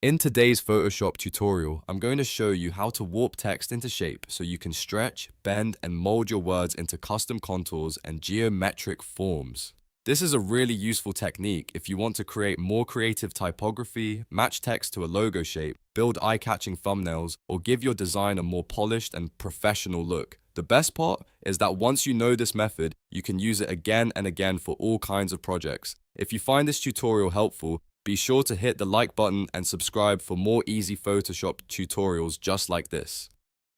In today's Photoshop tutorial, I'm going to show you how to warp text into shape so you can stretch, bend, and mold your words into custom contours and geometric forms. This is a really useful technique if you want to create more creative typography, match text to a logo shape, build eye-catching thumbnails, or give your design a more polished and professional look. The best part is that once you know this method, you can use it again and again for all kinds of projects. If you find this tutorial helpful, be sure to hit the like button and subscribe for more easy Photoshop tutorials just like this.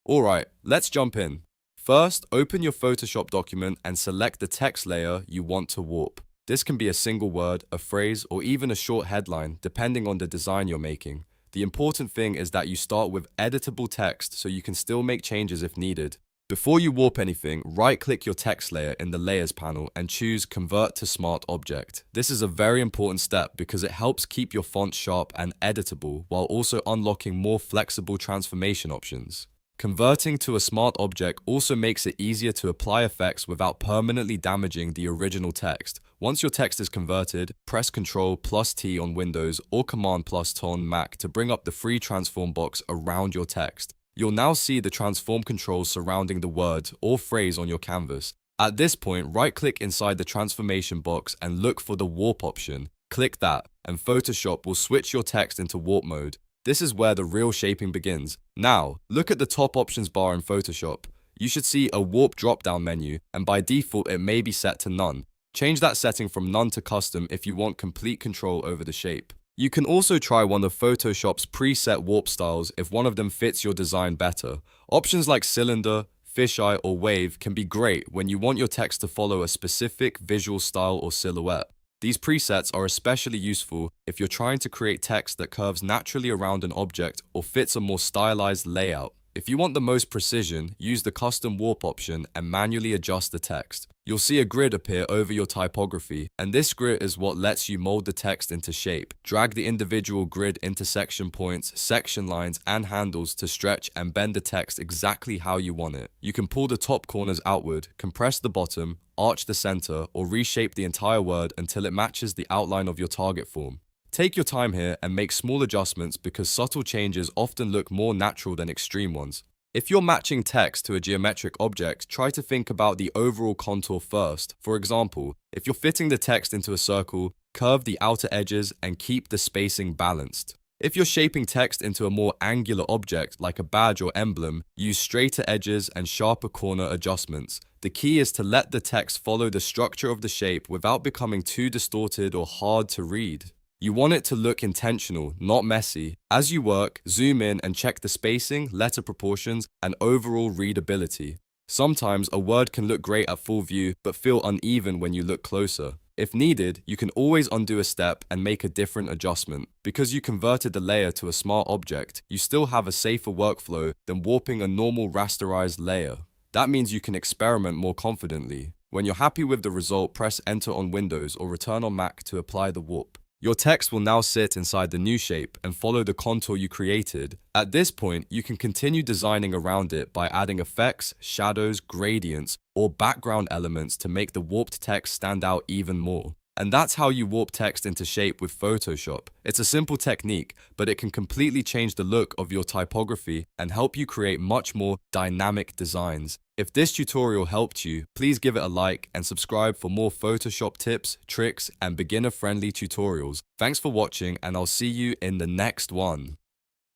Alright, let's jump in. First, open your Photoshop document and select the text layer you want to warp. This can be a single word, a phrase, or even a short headline, depending on the design you're making. The important thing is that you start with editable text so you can still make changes if needed. Before you warp anything, right-click your text layer in the Layers panel and choose Convert to Smart Object. This is a very important step because it helps keep your font sharp and editable while also unlocking more flexible transformation options. Converting to a smart object also makes it easier to apply effects without permanently damaging the original text. Once your text is converted, press Ctrl+T on Windows or Command+T on Mac to bring up the free transform box around your text. You'll now see the transform controls surrounding the word or phrase on your canvas. At this point, right-click inside the transformation box and look for the warp option. Click that, and Photoshop will switch your text into warp mode. This is where the real shaping begins. Now, look at the top options bar in Photoshop. You should see a warp drop-down menu, and by default it may be set to none. Change that setting from none to custom if you want complete control over the shape. You can also try one of Photoshop's preset warp styles if one of them fits your design better. Options like cylinder, fisheye, or wave can be great when you want your text to follow a specific visual style or silhouette. These presets are especially useful if you're trying to create text that curves naturally around an object or fits a more stylized layout. If you want the most precision, use the custom warp option and manually adjust the text. You'll see a grid appear over your typography, and this grid is what lets you mold the text into shape. Drag the individual grid intersection points, section lines, and handles to stretch and bend the text exactly how you want it. You can pull the top corners outward, compress the bottom, arch the center, or reshape the entire word until it matches the outline of your target form. Take your time here and make small adjustments because subtle changes often look more natural than extreme ones. If you're matching text to a geometric object, try to think about the overall contour first. For example, if you're fitting the text into a circle, curve the outer edges and keep the spacing balanced. If you're shaping text into a more angular object like a badge or emblem, use straighter edges and sharper corner adjustments. The key is to let the text follow the structure of the shape without becoming too distorted or hard to read. You want it to look intentional, not messy. As you work, zoom in and check the spacing, letter proportions, and overall readability. Sometimes a word can look great at full view, but feel uneven when you look closer. If needed, you can always undo a step and make a different adjustment. Because you converted the layer to a smart object, you still have a safer workflow than warping a normal rasterized layer. That means you can experiment more confidently. When you're happy with the result, press Enter on Windows or Return on Mac to apply the warp. Your text will now sit inside the new shape and follow the contour you created. At this point, you can continue designing around it by adding effects, shadows, gradients, or background elements to make the warped text stand out even more. And that's how you warp text into shape with Photoshop. It's a simple technique, but it can completely change the look of your typography and help you create much more dynamic designs. If this tutorial helped you, please give it a like and subscribe for more Photoshop tips, tricks, and beginner-friendly tutorials. Thanks for watching, and I'll see you in the next one.